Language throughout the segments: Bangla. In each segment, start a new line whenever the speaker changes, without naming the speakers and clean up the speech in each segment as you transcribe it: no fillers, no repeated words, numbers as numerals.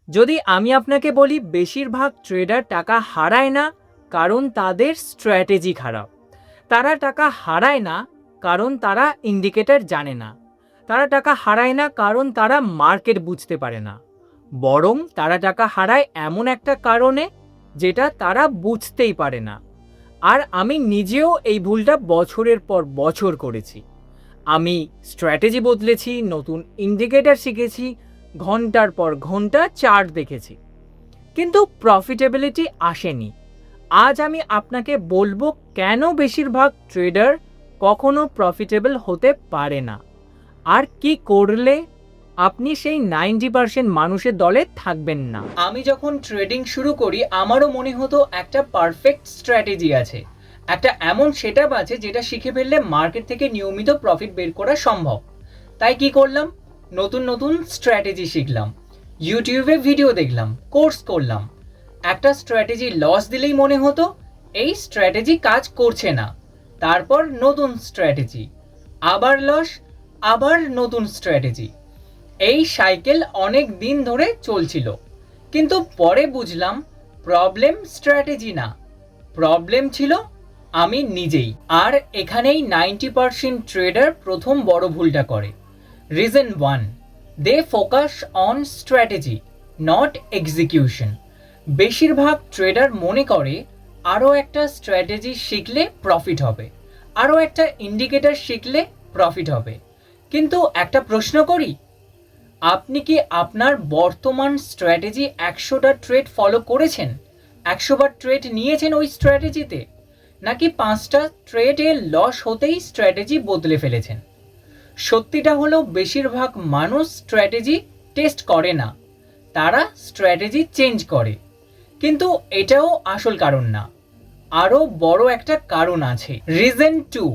যদি আমি আপনাকে বলি বেশিরভাগ ট্রেডার টাকা হারায় না কারণ তাদের স্ট্র্যাটেজি খারাপ। তারা টাকা হারায় না কারণ তারা ইন্ডিকেটর জানে না। তারা টাকা হারায় না কারণ তারা মার্কেট বুঝতে পারে না। বরং তারা টাকা হারায় এমন একটা কারণে যেটা তারা বুঝতেই পারে না। আর আমি নিজেও এই ভুলটা বছরের পর বছর করেছি। আমি স্ট্র্যাটেজি বদলেছি, নতুন ইন্ডিকেটর শিখেছি, ঘন্টার পর ঘন্টা চার্ট দেখেছি, কিন্তু প্রফিটেবিলিটি আসেনি। আজ আমি আপনাকে বলবো কেন বেশিরভাগ ট্রেডার কখনো প্রফিটেবল হতে পারে না, আর কি করলে আপনি সেই 90% মানুষের দলে থাকবেন না। আমি যখন ট্রেডিং শুরু করি আমারও মনে হতো একটা পারফেক্ট স্ট্র্যাটেজি আছে, একটা এমন সেটআপ আছে যেটা শিখে ফেললে মার্কেট থেকে নিয়মিত প্রফিট বের করা সম্ভব। তাই কি করলাম, নতুন নতুন স্ট্র্যাটেজি শিখলাম, ইউটিউবে ভিডিও দেখলাম, কোর্স করলাম। একটা স্ট্র্যাটেজি লস দিলেই মনে হতো এই স্ট্র্যাটেজি কাজ করছে না। তারপর নতুন স্ট্র্যাটেজি, আবার লস, আবার নতুন স্ট্র্যাটেজি। এই সাইকেল অনেক দিন ধরে চলছিল, কিন্তু পরে বুঝলাম প্রবলেম স্ট্র্যাটেজি না, প্রবলেম ছিল আমি নিজেই। আর এখানেই 90% ট্রেডার প্রথম বড় ভুলটা করে। Reason 1, they focus on strategy not execution. বেশিরভাগ ট্রেডার মনে করে আরও একটা স্ট্র্যাটেজি শিখলে প্রফিট হবে, আরও একটা ইন্ডিকেটর শিখলে প্রফিট হবে। কিন্তু একটা প্রশ্ন করি, আপনি কি আপনার বর্তমান স্ট্র্যাটেজি 100টা ট্রেড ফলো করেছেন, 100বার ট্রেড নিয়েছেন ওই স্ট্র্যাটেজিতে, নাকি 5টা ট্রেডে লস হতেই স্ট্র্যাটেজি বদলে ফেলেছেন? সত্যিটা হলো বেশিরভাগ মানুষ স্ট্র্যাটেজি টেস্ট করে না, তারা স্ট্র্যাটেজি চেঞ্জ করে। কিন্তু এটাও আসল কারণ না, আরও বড় একটা কারণ আছে। Reason 2,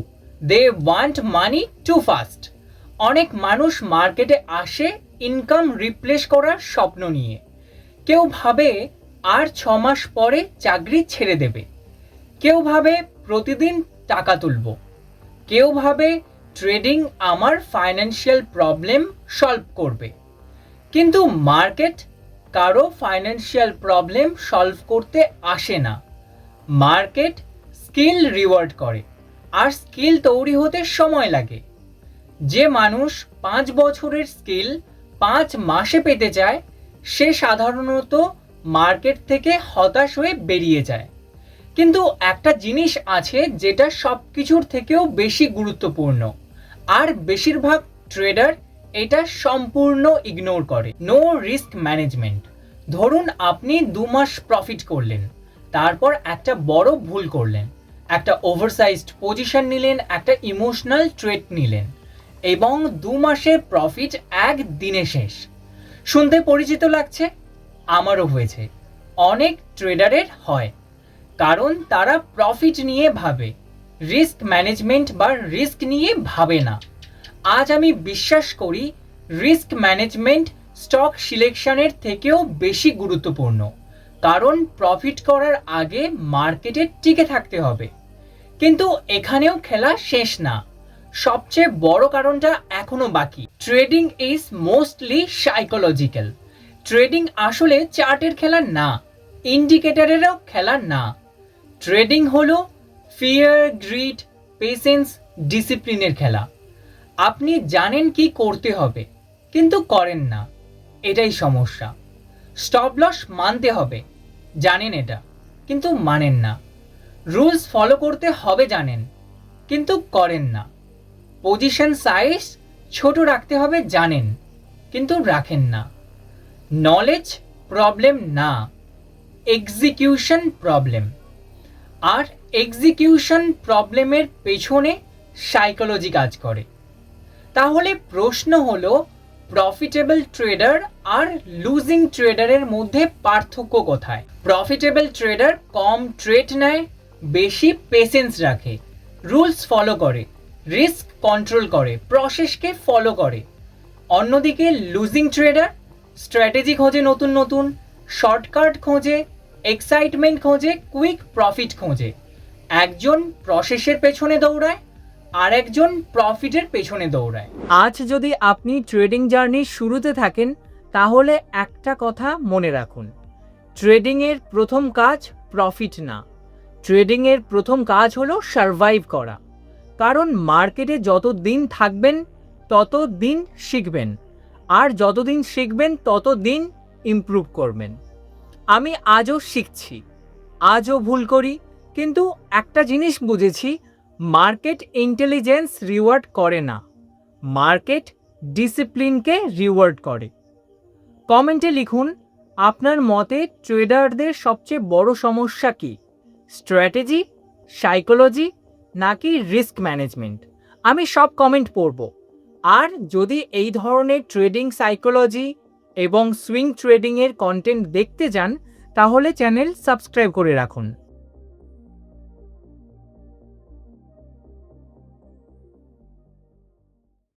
they want money to fast. অনেক মানুষ মার্কেটে আসে ইনকাম রিপ্লেস করার স্বপ্ন নিয়ে। কেউ ভাবে আর 6 মাস পরে চাকরি ছেড়ে দেবে, কেউ ভাবে প্রতিদিন টাকা তুলব, কেউ ভাবে ট্রেডিং আমার ফাইন্যান্সিয়াল প্রবলেম সলভ করবে। কিন্তু মার্কেট কারো ফাইন্যান্সিয়াল প্রবলেম সলভ করতে আসে না। মার্কেট স্কিল রিওয়ার্ড করে, আর স্কিল তৈরি হতে সময় লাগে। যে মানুষ 5 বছরের স্কিল 5 মাসে পেতে চায়, সে সাধারণত মার্কেট থেকে হতাশ হয়ে বেরিয়ে যায়। কিন্তু একটা জিনিস আছে যেটা সব কিছুর থেকেও বেশি গুরুত্বপূর্ণ, আর বেশিরভাগ ট্রেডার এটা সম্পূর্ণ ইগনোর করে। No risk management. ধরুন আপনি 2 মাস প্রফিট করলেন, তারপর একটা বড় ভুল করলেন, একটা ওভারসাইজড পজিশন নিলেন, একটা ইমোশনাল ট্রেড নিলেন, এবং 2 মাসের প্রফিট এক দিনে শেষ। শুনতে পরিচিত লাগছে? আমারও হয়েছে, অনেক ট্রেডারের হয়, কারণ তারা প্রফিট নিয়ে ভাবে, রিস্ক ম্যানেজমেন্ট বা রিস্ক নিয়ে ভাবে না। আজ আমি বিশ্বাস করি রিস্ক ম্যানেজমেন্ট স্টক সিলেকশনের থেকেও বেশি গুরুত্বপূর্ণ, কারণ প্রফিট করার আগে মার্কেটে টিকে থাকতে হবে। কিন্তু এখানেও খেলা শেষ না, সবচেয়ে বড় কারণটা এখনো বাকি। Trading is mostly psychological. Trading আসলে চার্টের খেলা না, ইন্ডিকেটরেরও খেলা না। ট্রেডিং হলো ফিয়ার, গ্রিড, পেশেন্স, ডিসিপ্লিনের খেলা। আপনি জানেন কি করতে হবে, কিন্তু করেন না, এটাই সমস্যা। স্টপ লস মানতে হবে, জানেন এটা, কিন্তু মানেন না। রুলস ফলো করতে হবে জানেন, কিন্তু করেন না। পজিশন সাইজ ছোট রাখতে হবে জানেন, কিন্তু রাখেন না। নলেজ প্রবলেম না, এক্সিকিউশন প্রবলেম। আর এক্সিকিউশন প্রবলেমের পেছনে সাইকোলজি কাজ করে। তাহলে প্রশ্ন হলো, প্রফিটেবল ট্রেডার আর লুজিং ট্রেডারের মধ্যে পার্থক্য কোথায়? প্রফিটেবল ট্রেডার কম ট্রেড নেয়, বেশি পেশেন্স রাখে, রুলস ফলো করে, রিস্ক কন্ট্রোল করে, প্রসেসকে ফলো করে। অন্যদিকে লুজিং ট্রেডার স্ট্র্যাটেজি খোঁজে, নতুন নতুন শর্টকাট খোঁজে, এক্সাইটমেন্ট খোঁজে, কুইক প্রফিট খোঁজে। একজন প্রসেসের পেছনে দৌড়ায়, আর একজন প্রফিটের পেছনে দৌড়ায়। আজ যদি আপনি ট্রেডিং জার্নির শুরুতে থাকেন, তাহলে একটা কথা মনে রাখুন, ট্রেডিংয়ের প্রথম কাজ প্রফিট না, ট্রেডিংয়ের প্রথম কাজ হলো সারভাইভ করা। কারণ মার্কেটে যত দিন থাকবেন তত দিন শিখবেন, আর যতদিন শিখবেন তত দিন ইমপ্রুভ করবেন। আমি আজও শিখছি, আজও ভুল করি, কিন্তু একটা জিনিস বুঝেছি, মার্কেট ইন্টেলিজেন্স রিওয়ার্ড করে না, মার্কেট ডিসিপ্লিনকে রিওয়ার্ড করে। কমেন্টে লিখুন আপনার মতে ট্রেডারদের সবচেয়ে বড় সমস্যা কি, স্ট্র্যাটেজি, সাইকোলজি নাকি রিস্ক ম্যানেজমেন্ট। আমি সব কমেন্ট পড়ব। আর যদি এই ধরনের ট্রেডিং সাইকোলজি এবং সুইং ট্রেডিংয়ের কন্টেন্ট দেখতে চান তাহলে চ্যানেল সাবস্ক্রাইব করে রাখুন।